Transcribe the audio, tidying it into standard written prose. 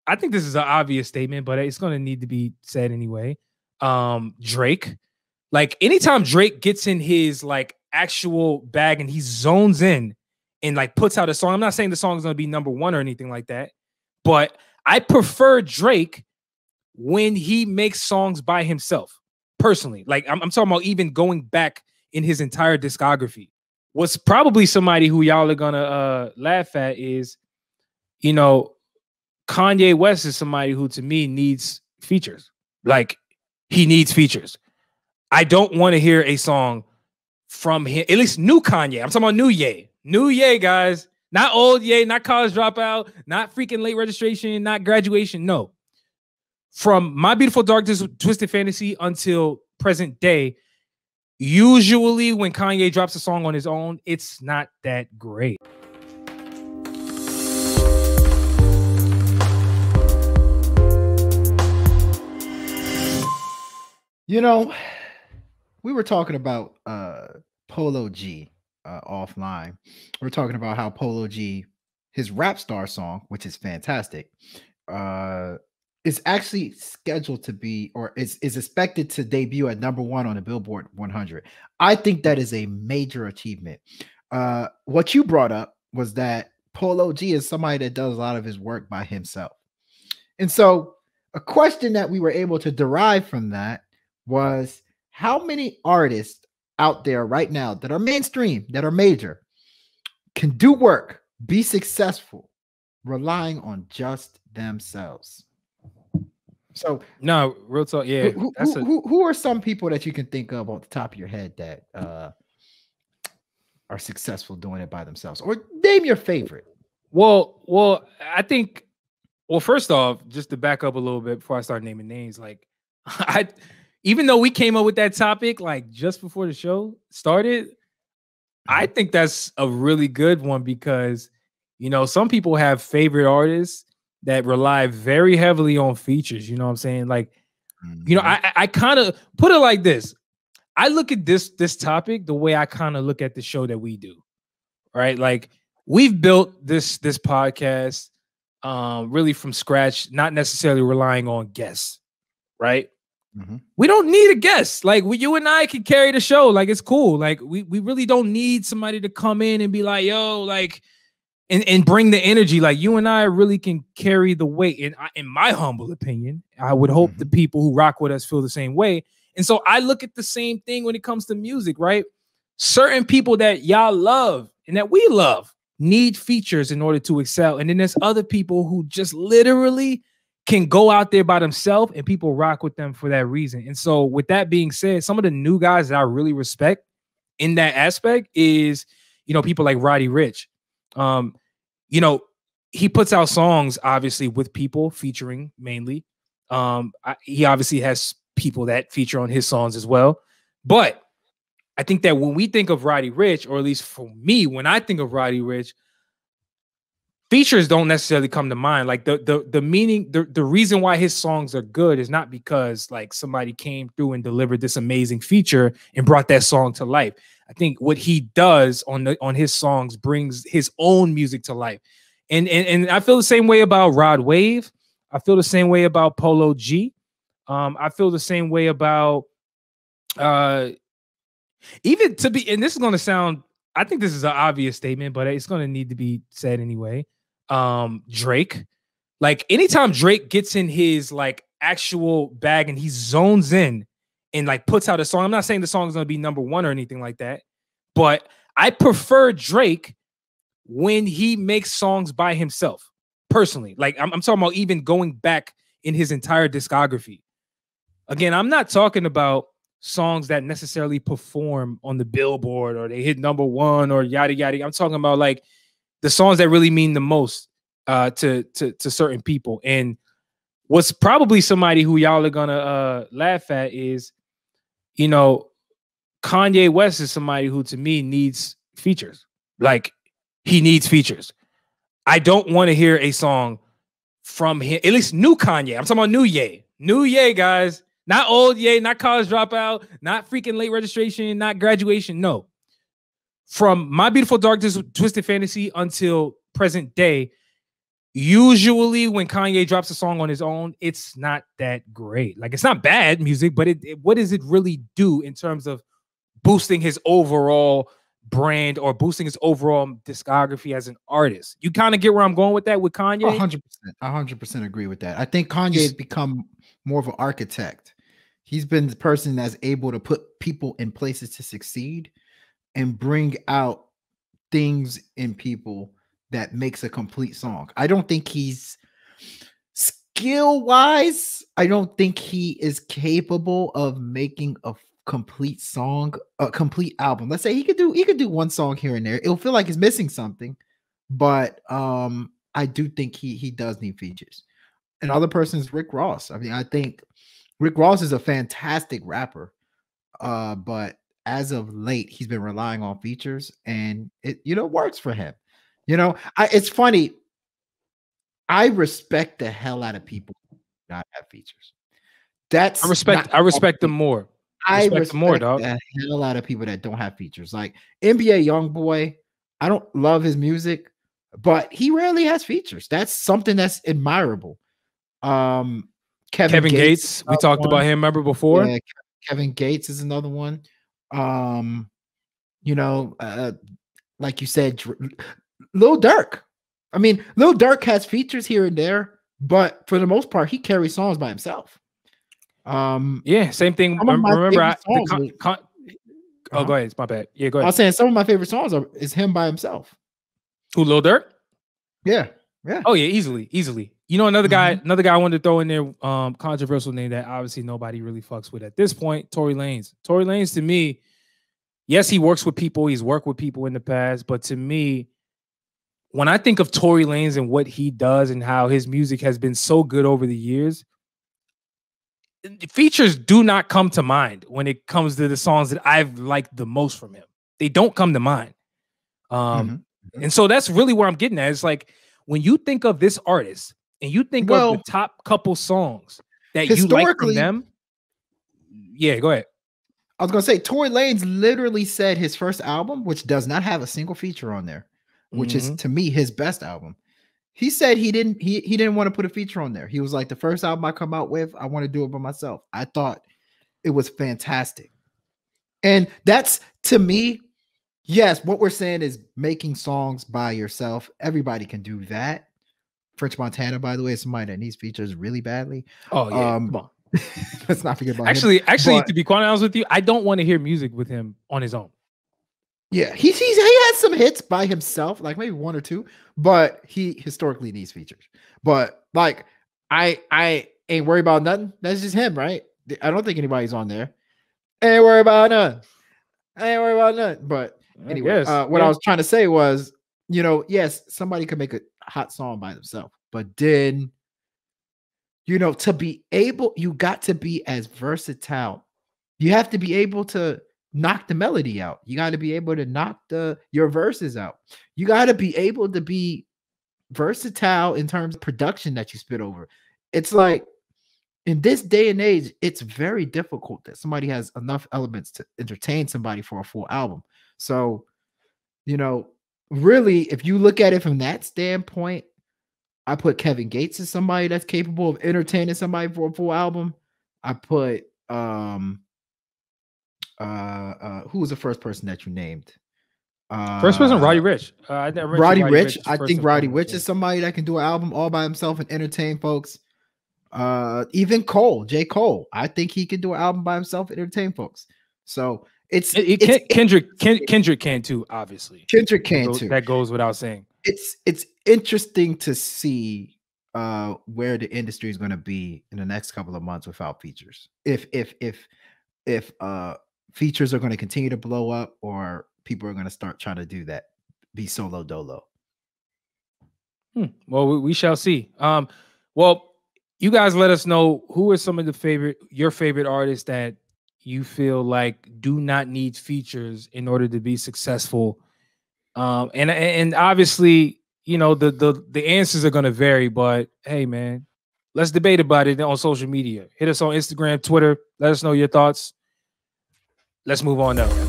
I think this is an obvious statement, but it's going to need to be said anyway. Drake, like anytime Drake gets in his like actual bag and he zones in and like puts out a song, I'm not saying the song is going to be number one or anything like that, but I prefer Drake when he makes songs by himself personally. Like I'm talking about even going back in his entire discography. What's probably somebody who y'all are gonna laugh at is, you know, Kanye West is somebody who to me needs features. Like he needs features. I don't want to hear a song from him, at least new Kanye. I'm talking about new Ye. New Ye, guys. Not old Ye, not college dropout, not freaking late registration, not graduation. No. From My Beautiful Dark Twisted Fantasy until present day, usually when Kanye drops a song on his own, it's not that great. You know, we were talking about Polo G offline. We're talking about how Polo G, his rap star song, which is fantastic, is actually scheduled to be, or is expected to debut at #1 on the Billboard 100. I think that is a major achievement. What you brought up was that Polo G is somebody that does a lot of his work by himself. And so a question that we were able to derive from that was, how many artists out there right now that are mainstream, that are major, can do work, be successful, relying on just themselves? So no, real talk. Yeah. Who are some people that you can think of off the top of your head that are successful doing it by themselves? Or name your favorite. Well, I think, well, first off, just to back up a little bit before I start naming names, like even though we came up with that topic like just before the show started, I think that's a really good one because, you know, some people have favorite artists that rely very heavily on features. You know what I'm saying? Like, you know, I kind of put it like this. I look at this topic the way I kind of look at the show that we do, right? Like we've built this podcast really from scratch, not necessarily relying on guests, right? We don't need a guest. Like you and I can carry the show. Like it's cool. Like we really don't need somebody to come in and be like, yo, like, and bring the energy. Like you and I really can carry the weight. And in my humble opinion, I would hope the people who rock with us feel the same way. And so I look at the same thing when it comes to music, right? Certain people that y'all love and that we love need features in order to excel. And then there's other people who just literally can go out there by themselves and people rock with them for that reason. And so with that being said, some of the new guys that I really respect in that aspect is, you know, people like Roddy Rich. You know, he puts out songs obviously with people featuring mainly. He obviously has people that feature on his songs as well. But I think that when we think of Roddy Rich, or at least for me, when I think of Roddy Rich, features don't necessarily come to mind. Like the meaning, the reason why his songs are good is not because like somebody came through and delivered this amazing feature and brought that song to life. I think what he does on his songs brings his own music to life. And I feel the same way about Rod Wave. I feel the same way about Polo G. I feel the same way about even to be, and this is going to sound, I think this is an obvious statement, but it's going to need to be said anyway. Drake, like anytime Drake gets in his like actual bag and he zones in and like puts out a song, I'm not saying the song is going to be #1 or anything like that, but I prefer Drake when he makes songs by himself personally. Like I'm talking about even going back in his entire discography. Again, I'm not talking about songs that necessarily perform on the Billboard or they hit #1 or yada yada. I'm talking about like the songs that really mean the most to certain people. And what's probably somebody who y'all are gonna laugh at is, you know, Kanye West is somebody who to me needs features. Like he needs features. I don't want to hear a song from him, at least new Kanye. I'm talking about new Ye. New Ye, guys. Not old Ye, not college dropout, not freaking late registration, not graduation. No. From My Beautiful Dark Twisted Fantasy until present day, usually when Kanye drops a song on his own, it's not that great. Like, it's not bad music, but what does it really do in terms of boosting his overall brand or boosting his overall discography as an artist? You kind of get where I'm going with that with Kanye? 100%. 100% agree with that. I think Kanye has become more of an architect. He's been the person that's able to put people in places to succeed and bring out things in people that makes a complete song. I don't think he's skill-wise, I don't think he is capable of making a complete song, a complete album. Let's say he could do one song here and there. It'll feel like he's missing something, but I do think he does need features. Another person is Rick Ross. I mean, I think Rick Ross is a fantastic rapper, but as of late, he's been relying on features, and it works for him. It's funny. I respect the hell out of people who do not have features. I respect them more. I respect more, dog. The hell out of people that don't have features. Like NBA YoungBoy, I don't love his music, but he rarely has features. That's something that's admirable. Kevin Gates, we talked about him, remember before? Yeah, Kevin Gates is another one. Like you said, Lil Durk. I mean, Lil Durk has features here and there, but for the most part, he carries songs by himself. Yeah, same thing. Remember, go ahead. It's my bad. Yeah, go ahead. I was saying some of my favorite songs is him by himself. Who, Lil Durk? Yeah. Oh yeah, easily. Another guy I wanted to throw in there, controversial name that obviously nobody really fucks with at this point, Tory Lanez. Tory Lanez, to me, yes, he works with people. He's worked with people in the past, but to me, when I think of Tory Lanez and what he does and how his music has been so good over the years, features do not come to mind when it comes to the songs that I've liked the most from him. They don't come to mind. And so that's really where I'm getting at. It's like when you think of this artist and you think of the top couple songs that you like from them. Yeah, go ahead. I was going to say, Tory Lanez literally said his first album, which does not have a single feature on there, which is to me his best album. He said he didn't want to put a feature on there. He was like, the first album I come out with, I want to do it by myself. I thought it was fantastic. And that's, to me, yes, what we're saying is making songs by yourself. Everybody can do that. French Montana, by the way, is somebody that needs features really badly. Oh, yeah. Come on. Let's not forget about him. Actually, to be quite honest with you, I don't want to hear music with him on his own. Yeah, he has some hits by himself, like maybe one or two, but he historically needs features. But like, I ain't worried about nothing. That's just him, right? I don't think anybody's on there. Ain't worried about none. But anyway, what I was trying to say was, yes, somebody could make a hot song by themselves, but then, to be able, you got to be as versatile. You have to be able to knock the melody out. You got to be able to knock your verses out. You got to be able to be versatile in terms of production that you spit over. It's like in this day and age, it's very difficult that somebody has enough elements to entertain somebody for a full album. So, really, if you look at it from that standpoint, I put Kevin Gates as somebody that's capable of entertaining somebody for a full album. I put who was the first person that you named? First person, Roddy Rich. Roddy Rich. I think Roddy Rich is somebody that can do an album all by himself and entertain folks. Even J. Cole. I think he can do an album by himself and entertain folks. So Kendrick can too, obviously. Kendrick can too. That goes without saying. It's interesting to see where the industry is going to be in the next couple of months without features. If features are going to continue to blow up, or people are going to start trying to do that, be solo dolo. Well, we shall see. Well, you guys let us know who are some of your favorite artists that you feel like do not need features in order to be successful. And obviously, the answers are going to vary, but hey, man, let's debate about it on social media. Hit us on Instagram, Twitter. Let us know your thoughts. Let's move on now.